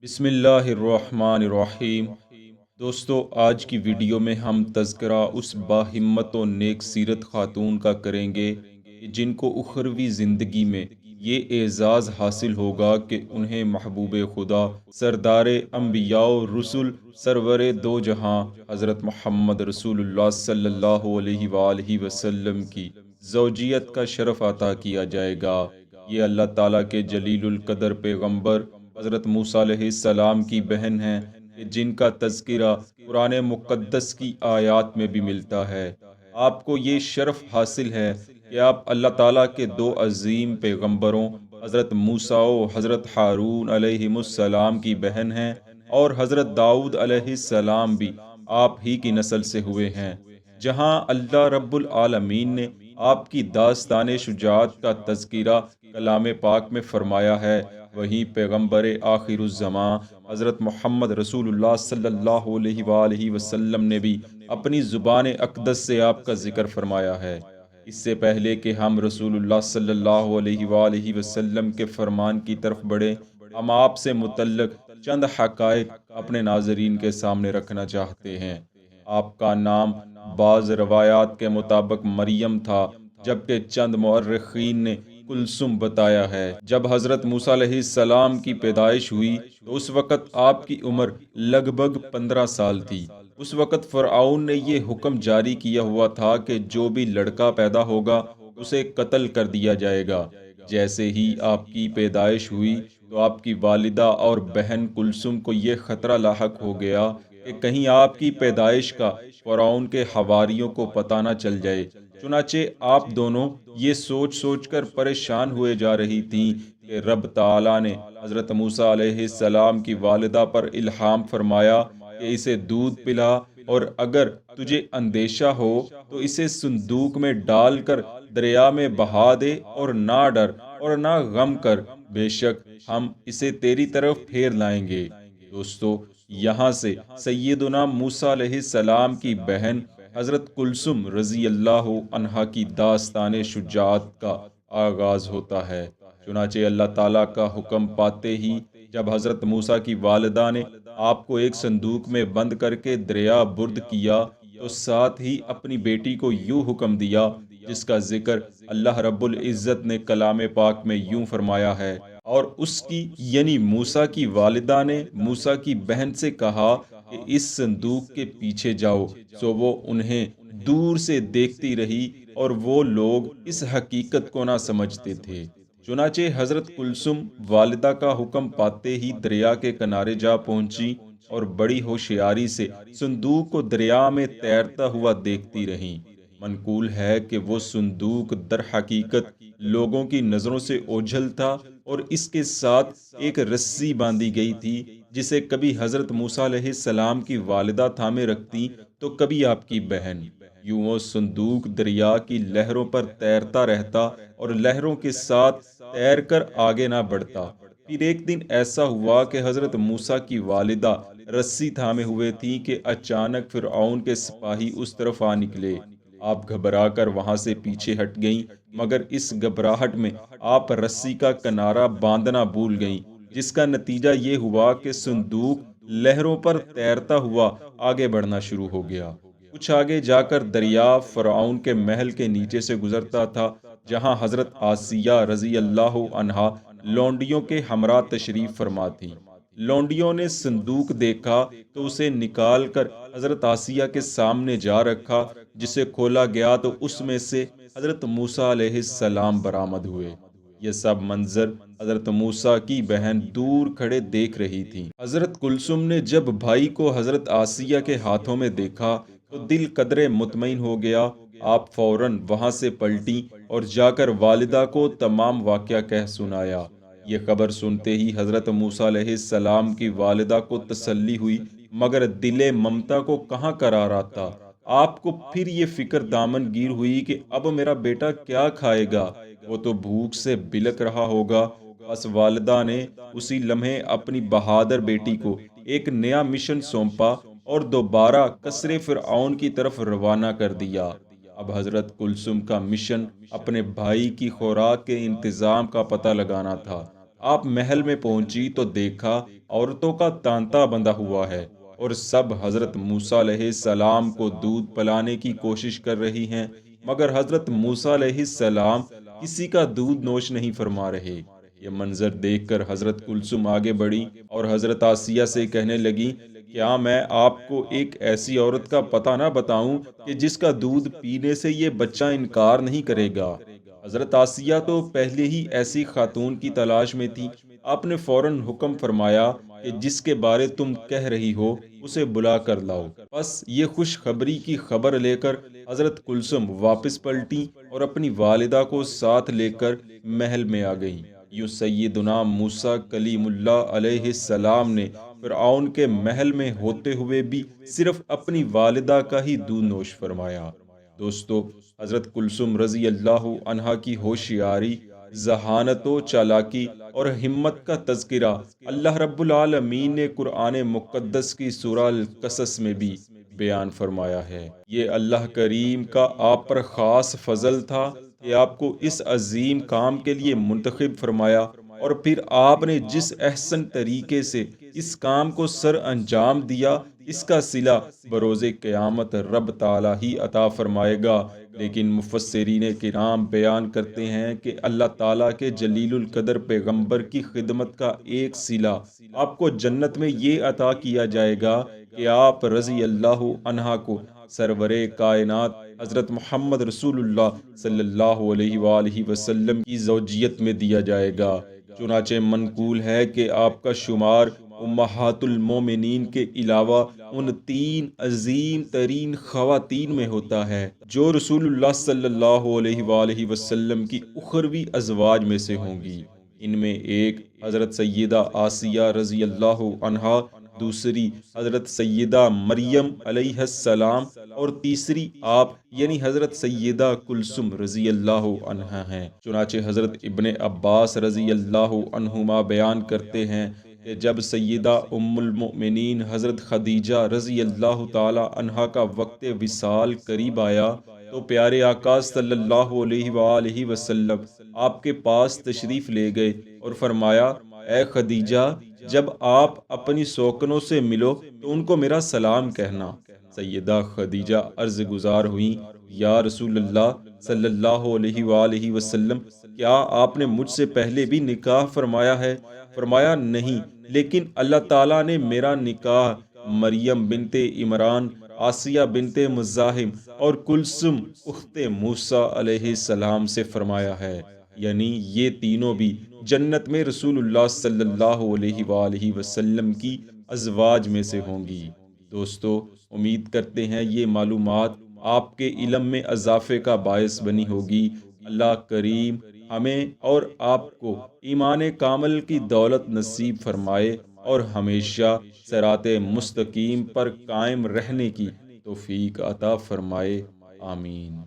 بسم اللہ الرحمن الرحیم۔ دوستو، آج کی ویڈیو میں ہم تذکرہ اس باہمت و نیک سیرت خاتون کا کریں گے کہ جن کو اخروی زندگی میں یہ اعزاز حاصل ہوگا کہ انہیں محبوب خدا سردار انبیاء و رسول سرور دو جہاں حضرت محمد رسول اللہ صلی اللہ علیہ وآلہ وسلم کی زوجیت کا شرف عطا کیا جائے گا۔ یہ اللہ تعالیٰ کے جلیل القدر پیغمبر حضرت موسیٰ علیہ السلام کی بہن ہیں کہ جن کا تذکرہ قرآن مقدس کی آیات میں بھی ملتا ہے۔ آپ کو یہ شرف حاصل ہے کہ آپ اللہ تعالیٰ کے دو عظیم پیغمبروں حضرت موسیٰ و حضرت ہارون علیہ السلام کی بہن ہیں، اور حضرت داؤد علیہ السلام بھی آپ ہی کی نسل سے ہوئے ہیں۔ جہاں اللہ رب العالمین نے آپ کی داستان شجاعت کا تذکرہ کلام پاک میں فرمایا ہے، وہیں پیغمبر آخر الزمان حضرت محمد رسول اللہ صلی اللہ علیہ وآلہ وسلم نے بھی اپنی زبان اقدس سے آپ کا ذکر فرمایا ہے۔ اس سے پہلے کہ ہم رسول اللہ صلی اللہ علیہ وآلہ وسلم کے فرمان کی طرف بڑھیں، ہم آپ سے متعلق چند حقائق اپنے ناظرین کے سامنے رکھنا چاہتے ہیں۔ آپ کا نام بعض روایات کے مطابق مریم تھا، جبکہ چند مورخین نے کلثم بتایا ہے۔ جب حضرت موسیٰ علیہ السلام کی پیدائش ہوئی تو اس وقت آپ کی عمر لگ بھگ 15 سال تھی۔ اس وقت فرعون نے یہ حکم جاری کیا ہوا تھا کہ جو بھی لڑکا پیدا ہوگا اسے قتل کر دیا جائے گا۔ جیسے ہی آپ کی پیدائش ہوئی تو آپ کی والدہ اور بہن کلثم کو یہ خطرہ لاحق ہو گیا کہ کہیں آپ کی پیدائش کا فرعون کے حواریوں کو پتہ نہ چل جائے۔ چنانچہ آپ دونوں یہ سوچ سوچ کر پریشان ہوئے جا رہی تھیں کہ رب تعالیٰ نے حضرت موسیٰ علیہ السلام کی والدہ پر الہام فرمایا کہ اسے دودھ پلا، اور اگر تجھے اندیشہ ہو تو اسے صندوق میں ڈال کر دریا میں بہا دے، اور نہ ڈر اور نہ غم کر، بے شک ہم اسے تیری طرف پھیر لائیں گے۔ دوستو، یہاں سے سیدنا موسیٰ علیہ السلام کی بہن حضرت کلثم رضی اللہ عنہا کی داستان شجاعت کا آغاز ہوتا ہے۔ چنانچہ اللہ تعالیٰ کا حکم پاتے ہی جب حضرت موسیٰ کی والدہ نے آپ کو ایک صندوق میں بند کر کے دریا برد کیا تو ساتھ ہی اپنی بیٹی کو یوں حکم دیا، جس کا ذکر اللہ رب العزت نے کلام پاک میں یوں فرمایا ہے، اور اس کی یعنی موسیٰ کی والدہ نے موسیٰ کی بہن سے کہا کہ اس صندوق کے پیچھے جاؤ۔ سو وہ انہیں دور سے دیکھتی رہی، اور وہ لوگ اس حقیقت کو نہ سمجھتے تھے۔ چنانچہ حضرت کلثم والدہ کا حکم پاتے ہی دریا کے کنارے جا پہنچی، اور بڑی ہوشیاری سے صندوق کو دریا میں تیرتا ہوا دیکھتی رہیں۔ منقول ہے کہ وہ صندوق در حقیقت لوگوں کی نظروں سے اوجھل تھا، اور اس کے ساتھ ایک رسی باندھی گئی تھی، جسے کبھی حضرت موسیٰ علیہ السلام کی والدہ تھامے رکھتی تو کبھی آپ کی بہن۔ یوں وہ صندوق دریا کی لہروں پر تیرتا رہتا، اور لہروں کے ساتھ تیر کر آگے نہ بڑھتا۔ پھر ایک دن ایسا ہوا کہ حضرت موسیٰ کی والدہ رسی تھامے ہوئے تھی کہ اچانک فرعون کے سپاہی اس طرف آ نکلے۔ آپ گھبرا کر وہاں سے پیچھے ہٹ گئیں، مگر اس گھبراہٹ میں آپ رسی کا کنارہ باندھنا بھول گئیں، جس کا نتیجہ یہ ہوا کہ صندوق لہروں پر تیرتا ہوا آگے بڑھنا شروع ہو گیا۔ کچھ آگے جا کر دریا فرعون کے محل کے نیچے سے گزرتا تھا، جہاں حضرت آسیہ رضی اللہ عنہا لونڈیوں کے ہمراہ تشریف فرما تھیں۔ لونڈیوں نے صندوق دیکھا تو اسے نکال کر حضرت آسیہ کے سامنے جا رکھا، جسے کھولا گیا تو اس میں سے حضرت موسیٰ علیہ السلام برآمد ہوئے۔ یہ سب منظر حضرت موسیٰ کی بہن دور کھڑے دیکھ رہی تھی۔ حضرت کلثم نے جب بھائی کو حضرت آسیہ کے ہاتھوں میں دیکھا تو دل قدرے مطمئن ہو گیا۔ آپ فوراً وہاں سے پلٹیں اور جا کر والدہ کو تمام واقعہ کہہ سنایا۔ یہ خبر سنتے ہی حضرت موسیٰ علیہ السلام کی والدہ کو تسلی ہوئی، مگر دل ممتا کو کہاں قرار آتا۔ آپ کو پھر یہ فکر دامن گیر ہوئی کہ اب میرا بیٹا کیا کھائے گا، وہ تو بھوک سے بلک رہا ہوگا۔ بس والدہ نے اسی لمحے اپنی بہادر بیٹی کو ایک نیا مشن سونپا، اور دوبارہ قصر فرعون کی طرف روانہ کر دیا۔ اب حضرت کلثم کا مشن اپنے بھائی کی خوراک کے انتظام کا پتہ لگانا تھا۔ آپ محل میں پہنچی تو دیکھا عورتوں کا تانتا بندھا ہوا ہے اور سب حضرت موسیٰ علیہ السلام کو دودھ پلانے کی کوشش کر رہی ہیں، مگر حضرت موسیٰ علیہ السلام کسی کا دودھ نوش نہیں فرما رہے۔ یہ منظر دیکھ کر حضرت کلثوم آگے بڑھی اور حضرت آسیہ سے کہنے لگی، کیا میں آپ کو ایک ایسی عورت کا پتہ نہ بتاؤں کہ جس کا دودھ پینے سے یہ بچہ انکار نہیں کرے گا؟ حضرت آسیہ تو پہلے ہی ایسی خاتون کی تلاش میں تھی۔ آپ نے فوراً حکم فرمایا کہ جس کے بارے تم کہہ رہی ہو اسے بلا کر لاؤ۔ بس یہ خوشخبری کی خبر لے کر حضرت کلثوم واپس پلٹی اور اپنی والدہ کو ساتھ لے کر محل میں آ گئی۔ یوں سیدنا موسیٰ کلیم اللہ علیہ السلام نے فرعون کے محل میں ہوتے ہوئے بھی صرف اپنی والدہ کا ہی دودھ نوش فرمایا۔ دوستو، حضرت کلثوم رضی اللہ عنہا کی ہوشیاری، ذہانت و چالاکی اور ہمت کا تذکرہ اللہ رب العالمین نے قرآن مقدس کی سورہ القصص میں بھی بیان فرمایا ہے۔ یہ اللہ کریم کا آپ پر خاص فضل تھا کہ آپ کو اس عظیم کام کے لیے منتخب فرمایا، اور پھر آپ نے جس احسن طریقے سے اس کام کو سر انجام دیا، اس کا صلہ بروز قیامت رب تعالیٰ ہی عطا فرمائے گا۔ لیکن مفسرین کرام بیان کرتے ہیں کہ اللہ تعالیٰ کے جلیل القدر پیغمبر کی خدمت کا ایک صلہ آپ کو جنت میں یہ عطا کیا جائے گا کہ آپ رضی اللہ عنہا کو سرور کائنات حضرت محمد رسول اللہ صلی اللہ علیہ وآلہ وسلم کی زوجیت میں دیا جائے گا۔ چنانچہ منقول ہے کہ آپ کا شمار امہات المومنین کے علاوہ ان 3 عظیم ترین خواتین میں ہوتا ہے جو رسول اللہ صلی اللہ علیہ وآلہ وسلم کی اخروی ازواج میں سے ہوں گی۔ ان میں ایک حضرت سیدہ آسیہ رضی اللہ عنہا، دوسری حضرت سیدہ مریم علیہ السلام، اور تیسری آپ یعنی حضرت سیدہ کلثوم رضی اللہ عنہا ہیں۔ چنانچہ حضرت ابن عباس رضی اللہ عنہما بیان کرتے ہیں کہ جب سیدہ ام المؤمنین حضرت خدیجہ رضی اللہ تعالی عنہا کا وقت وصال قریب آیا تو پیارے آقا صلی اللہ علیہ وآلہ وسلم آپ کے پاس تشریف لے گئے اور فرمایا، اے خدیجہ، جب آپ اپنی سوکنوں سے ملو تو ان کو میرا سلام کہنا۔ سیدہ خدیجہ عرض گزار ہوئیں، یا رسول اللہ صلی اللہ علیہ وآلہ وسلم، کیا آپ نے مجھ سے پہلے بھی نکاح فرمایا ہے؟ فرمایا، نہیں، لیکن اللہ تعالیٰ نے میرا نکاح مریم بنت عمران، آسیہ بنت مزاحم اور کلثوم اخت موسیٰ علیہ السلام سے فرمایا ہے، یعنی یہ تینوں بھی جنت میں رسول اللہ صلی اللہ علیہ وآلہ وسلم کی ازواج میں سے ہوں گی۔ دوستو، امید کرتے ہیں یہ معلومات آپ کے علم میں اضافے کا باعث بنی ہوگی۔ اللہ کریم ہمیں اور آپ کو ایمان کامل کی دولت نصیب فرمائے اور ہمیشہ صراط مستقیم پر قائم رہنے کی توفیق عطا فرمائے۔ آمین۔